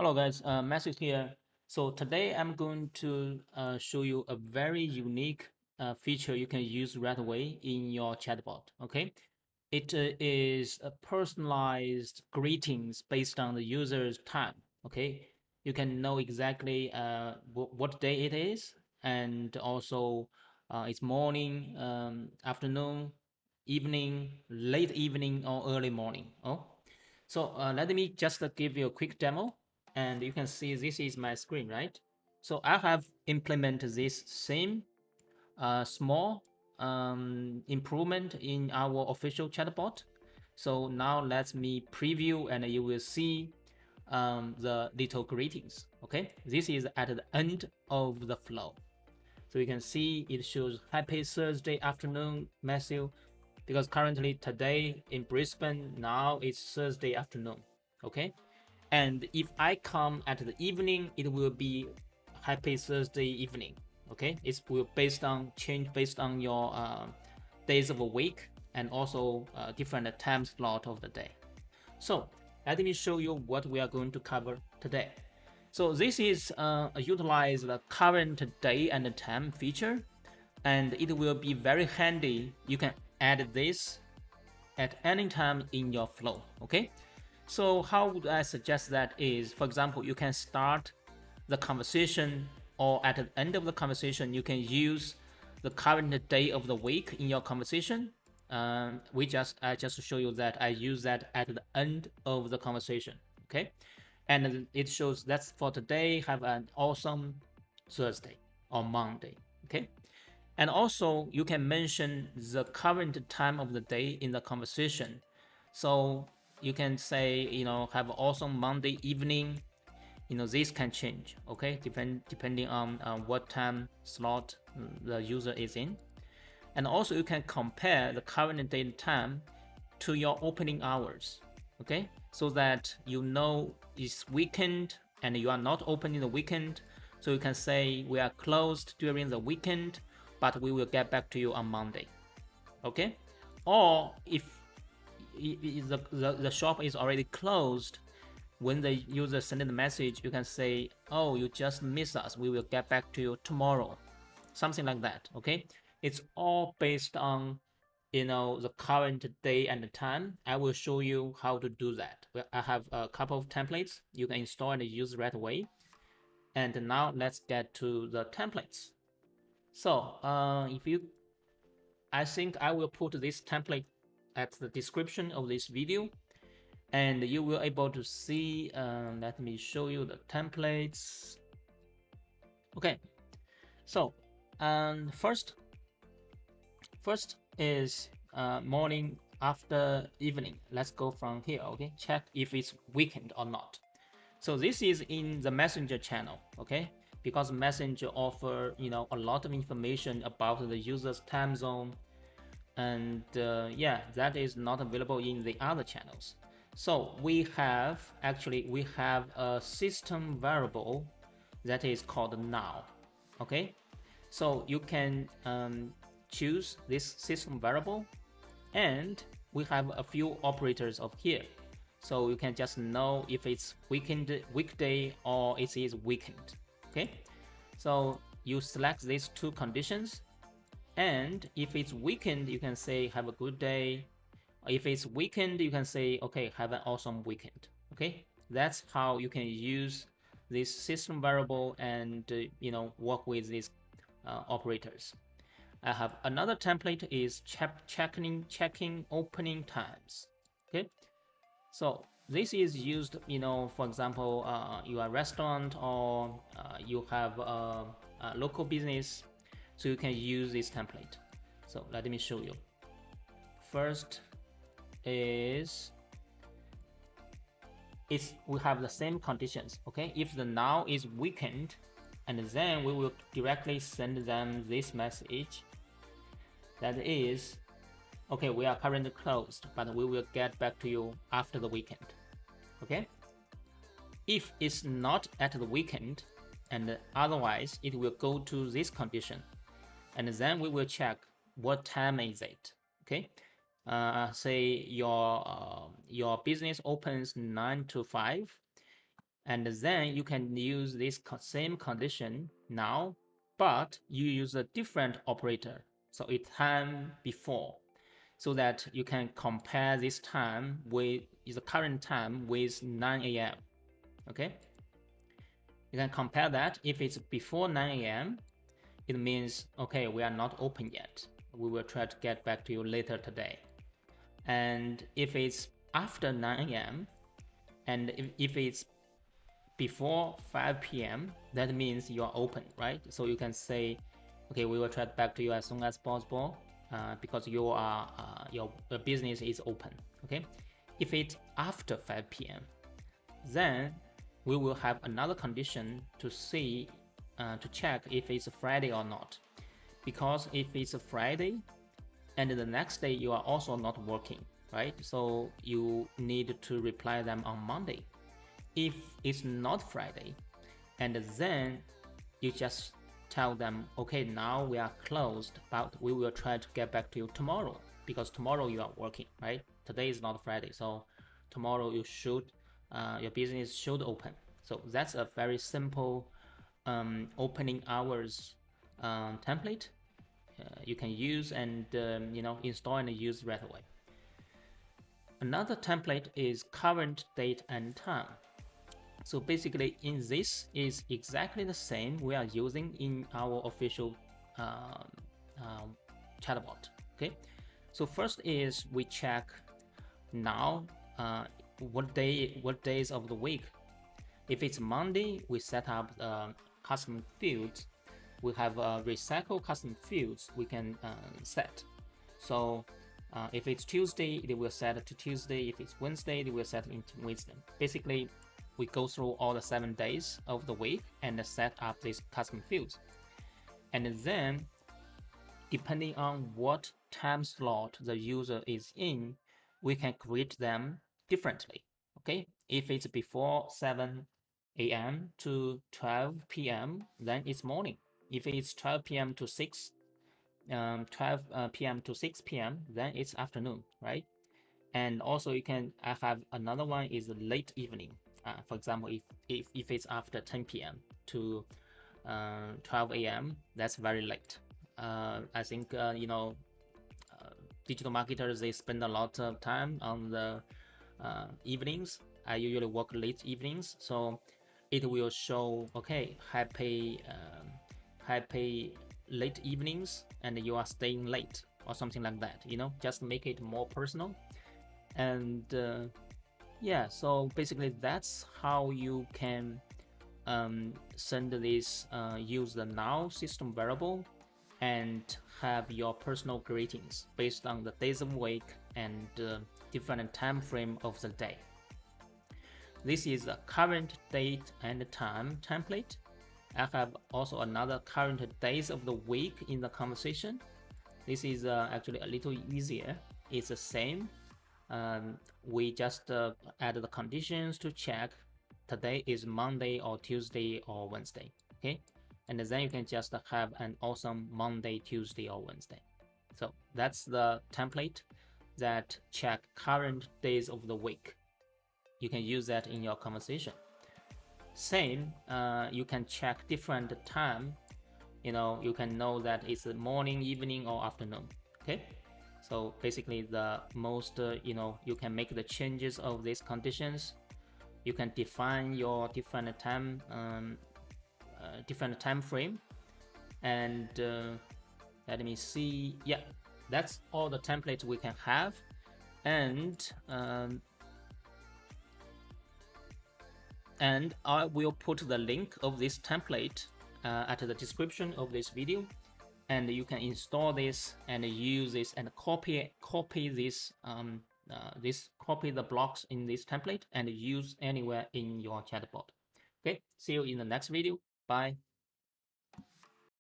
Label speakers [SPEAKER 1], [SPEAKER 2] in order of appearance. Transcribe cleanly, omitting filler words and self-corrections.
[SPEAKER 1] Hello guys, Matthew here. So today I'm going to show you a very unique feature you can use right away in your chatbot. Okay, it is a personalized greetings based on the user's time. Okay, you can know exactly what day it is, and also it's morning, afternoon, evening, late evening, or early morning. Oh, so let me just give you a quick demo, and you can see this is my screen, right? So I have implemented this same small improvement in our official chatbot. So now let me preview, and you will see the little greetings. Okay, this is at the end of the flow. So you can see it shows happy Thursday afternoon, Matthew, because currently today in Brisbane, now it's Thursday afternoon. Okay, and if I come at the evening, it will be happy Thursday evening. Okay, it will based on change based on your days of a week and also different time slot of the day. So let me show you what we are going to cover today. So this is utilize the current day and time feature, and it will be very handy. You can add this at any time in your flow. Okay, so how would I suggest that is, for example, you can start the conversation, or at the end of the conversation, you can use the current day of the week in your conversation. I just show you that I use that at the end of the conversation. Okay, and it shows that's for today. Have an awesome Thursday or Monday. Okay, and also you can mention the current time of the day in the conversation. So you can say, have an awesome Monday evening. This can change, okay, depending on what time slot the user is in. And also you can compare the current date time to your opening hours, okay, so that it's weekend and you are not open in the weekend. So you can say we are closed during the weekend, but we will get back to you on Monday. Okay, or if the shop is already closed, when the user sends the message, you can say, oh, you just missed us, we will get back to you tomorrow, something like that. Okay, it's all based on the current day and the time. I will show you how to do that. I have a couple of templates you can install and use right away. And now let's get to the templates. So if you I think I will put this template at the description of this video, and you will able to see. Let me show you the templates. Okay, so first is morning, after, evening. Let's go from here. Okay, check if it's weekend or not. So this is in the messenger channel. Okay, because messenger offer a lot of information about the user's time zone, and yeah, that is not available in the other channels. So we have a system variable that is called now. Okay, so you can choose this system variable, and we have a few operators of here, so you can just know if it's weekday or it is weekend. Okay, so you select these two conditions, and if it's weekend, you can say have a good day. If it's weekend, you can say, okay, have an awesome weekend. Okay, that's how you can use this system variable and work with these operators. I have another template is checking opening times. Okay, so this is used, for example, you are a restaurant, or you have a local business, so you can use this template. So let me show you. First is we have the same conditions. Okay, if the now is weekend, and then we will directly send them this message that is, okay, we are currently closed, but we will get back to you after the weekend. Okay, if it's not at the weekend, and otherwise it will go to this condition, and then we will check what time is it. Okay, say your business opens 9 to 5. And then you can use this same condition now, but you use a different operator. So it's time before, so that you can compare this time with the current time with 9 a.m. Okay, you can compare that. If it's before 9 a.m., it means, okay, we are not open yet. We will try to get back to you later today. And if it's after 9 a.m., and if it's before 5 p.m., that means you are open, right? So you can say, okay, we will try back to you as soon as possible, because you are your business is open. Okay, if it's after 5 p.m., then we will have another condition to see, to check if it's a Friday or not. Because if it's a Friday and the next day you are also not working, right? So you need to reply them on Monday. If it's not Friday, and then you just tell them, okay, now we are closed, but we will try to get back to you tomorrow, because tomorrow you are working, right? Today is not Friday, so tomorrow you should, your business should open. So that's a very simple opening hours template you can use and install and use right away. Another template is current date and time. So basically, in this is exactly the same we are using in our official uh, uh, chatbot. Okay, so first is we check now what days of the week. If it's Monday, we set up custom fields. We have recycle custom fields we can set. So if it's Tuesday, they will set it to Tuesday. If it's Wednesday, they will set it into Wednesday. Basically, we go through all the 7 days of the week and set up these custom fields. And then, depending on what time slot the user is in, we can create them differently. Okay, if it's before 7 a.m. to 12 p.m., then it's morning. If it's 12 p.m. to 12 p.m. to 6 p.m., then it's afternoon, right? And also you can have another one is late evening. For example, if it's after 10 p.m. to 12 a.m., that's very late. I think digital marketers, they spend a lot of time on the evenings. I usually work late evenings, so it will show, okay, happy late evenings, and you are staying late or something like that. Just make it more personal. And yeah, so basically that's how you can send this use the now system variable and have your personal greetings based on the days of week and different time frame of the day. This is a current date and time template. I have also another current days of the week in the conversation. This is actually a little easier. It's the same. We just add the conditions to check today is Monday or Tuesday or Wednesday. Okay, and then you can just have an awesome Monday, Tuesday, or Wednesday. So that's the template that check current days of the week. You can use that in your conversation. Same, you can check different time. You can know that it's morning, evening, or afternoon. Okay, so basically the most you can make the changes of these conditions. You can define your different time frame. And let me see. Yeah, that's all the templates we can have. And I will put the link of this template at the description of this video, and you can install this and use this and copy this copy the blocks in this template and use anywhere in your chatbot. Okay, see you in the next video. Bye.